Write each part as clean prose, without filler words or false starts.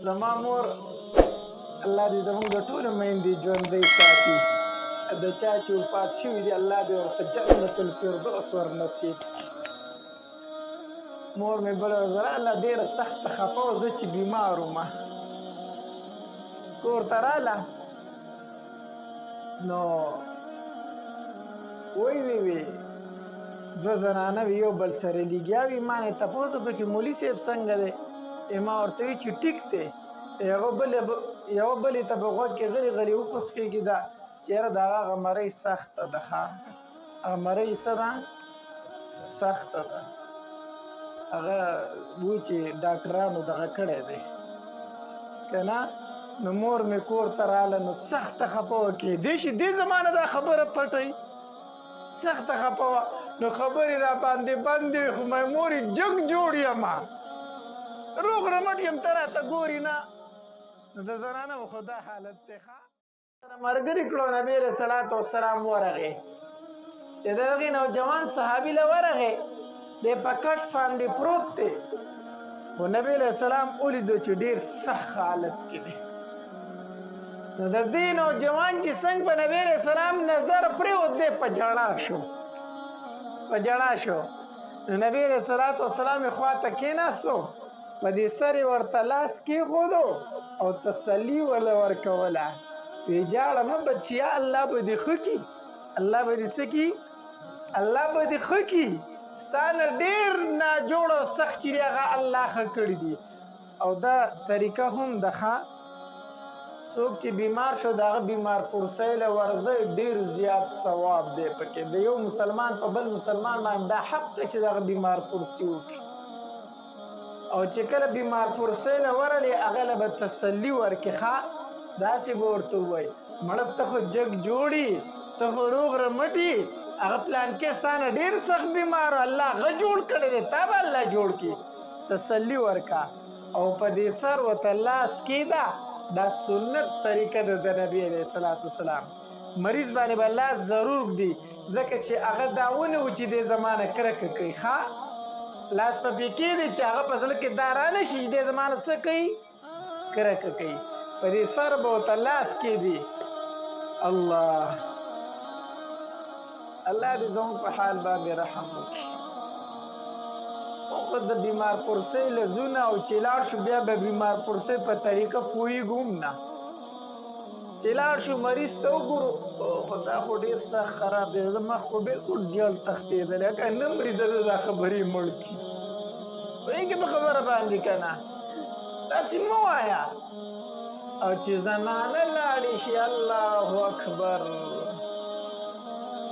زما مور الله دې زموږ د ټولو میندې ژوندۍ ساتي. د چا چې وفات شوي دي الله دې ورته جنت الفردوس ورنصیب کړي. مور مې بله ورځ راغله ډېره سخته خفه وه، زه چې بیمار وم کور ته راغله نو وی دوه زنانه وي یو بل سره لګیا وي. ما نه تپوس وکړو چې مولي صاحب څنګه دی؟ ما ورته وویل چې ټیک دی. یوه بلې ته په غوږ کې غلي غلي وپوسکېږي دا چې یاره د هغه مرۍ سخته ده. هغه مرۍ څه ده؟ سخته ده. هغه وایي چې ډاکټرانو دغه کړی دی که نه. نو مور مې کور ته راغله نو سخته خفه وه. کیدای شي دې زمانه دا خبره پټوي. سخته خفه وه نو خبرې را باندې بندې وي، خو مې مورې جګ جوړ یم، روغ رمټ یم، ته راته ګورې نه. نو د زنانه خو دا حالت دی. ملګري کړو نبي علیه صلات وسلام ورغی چې د هغې نوجوان صحابي له ورغی دی په کټ باندې پروت دی. خو نبي علیه السلام ولیدو چې ډېر سخت حالت کې دی. نو د دې نوجوان چې څنګه په نبي علیه السلام نظر پرېوت دی په ژړا شو. نو نبي علیه صلات وسلام یې خوا ته کېناستو، په دې سر یې ورته لاس کېښودو او تسلي ورله ورکوله. وی جاړه مه بچیا، الله به دې ښه کي، الله به دې څه کي؟ الله به دې ښه کي. ستا نه ډېر ناجوړ او سخت چې دی هغه الله ښه کړي دي. او دا طریقه هم ده ښه، څوک چې بیمار شو د هغه بیمار پرسۍ له ورځئ ډېر زیات ثواب دی پکې. د یو مسلمان په بل مسلمان باندې دا حق دی چې د هغه بیمار پرسي وکړي. او چې کله بیمار پرسۍ له ورغلې هغه له به تسلي ورکړي. ښه داسې به ورته ووایي مړه ته خو جګ جوړي، ته خو روغ رمټي، هغه پلانکې ستا نه ډېر سخت بیمار الله هغه جوړ کړی دی، تا به الله جوړ کړي. تسلي ورکړه او په دې سر ورته لاس کېږده. دا سنت طریقه ده د نبي علیه صلات وسلام. مریض باندې به لاس ضرور ږدي ځکه چې هغه دا ونه و چې دې زما نه کرکه کوي. ښه لاس په پې کېږدي چې هغه په زړه کې دا رانه شي چې دې زما نه څه کوي؟ کرکه کوي. په دې سر به ورته لاس کېږدي. الله دې زموږ په حال باندې رحم وکړي. خو د بیمار پرسۍ له زونه او چې لاړ شو بیا به بیمار پرسۍ په طریقه پوهېږو هم نه. چې لاړ شو مریض ته وګورو خو دا خو ډېر سخت خراب دی، زما خو بلکل زیال تښتېدلی، که نه مري د ده دا خبرې مړ کړي. پوهېږې په خبره باندې که نه؟ داسې مه وایه. او چې زنانه لاړې شي الله اکبر،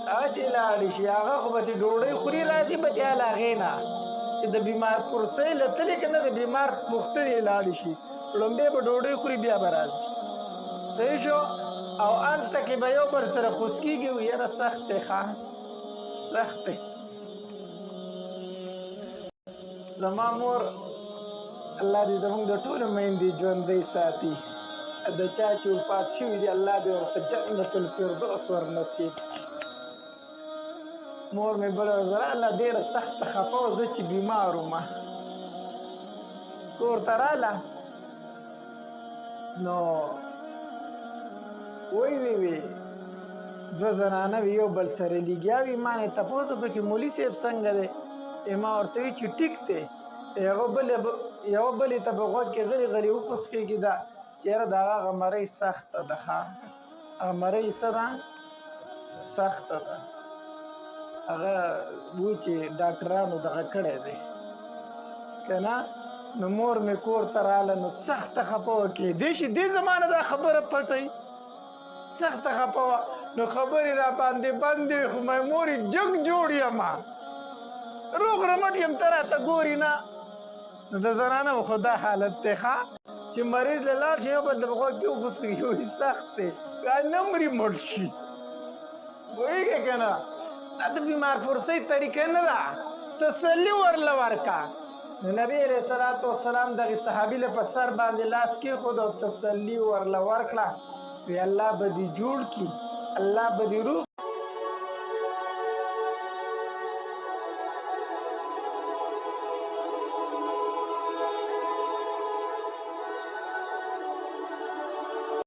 هغه چې لاړې شي هغه خو به دې ډوډۍ خوري راځي به دې له هغې نه چې د بیمار پرسۍ له تلې که نه د بیمار پوښتنې لاړې شي لومبې به ډوډۍ خوري بیا به راځي. صحیح شو؟ او هلته کې به یو بل سره خوسکېږي و یاره سخت دی. ښه سخت دی. زما مور الله دې زموږ د ټولو میندې ژوندۍ ساتي. د چا چې وفات شوي دي الله دې ورته جنت الفردوس ورنصیب کړي. مور مې بله ورځ راغله ډېره سخته خفه وه، زه چې بیمار وم کور ته راغله نو وی دوه زنانه وي یو بل سره لګیا وي. ما نه تپوس وکړو چې مولي صاحب څنګه دی؟ ما ورته وویل چې ټیک دی. یوه بلې ته په غوږ کې غلي غلي وپوسکېږي دا چې یاره د هغه مرۍ سخته ده. هغه مرۍ څه ده؟ سخته ده. هغه وایي چې ډاکټرانو دغه کړی دی که نه. نو مور مې کور ته راغله نو سخته خفه وه. کیدای شي دې زمانه دا خبره پټوي. سخته خفه وه نو خبرې را باندې بندې وي، خو مې مورې جګ جوړ یم، روغ رمټ یم، ته راته ګورې نه. نو د زنانه خو دا حالت دی. ښه چې مریض له لاړ شي یو بل ته په غوږ کې وپوسکېږي وایي سخت دی، که نه مري مړ شي. پوهېږې که نه؟ دا د بیمار پرسۍ طریقه نه ده، تسلي ورله ورکړه. نو نبي علیه صلات وسلام دغې صحابي له په سر باندې لاس کېښود او تسلي ورله ورکړه. وی الله به دې جوړ کړي، الله به دې روغ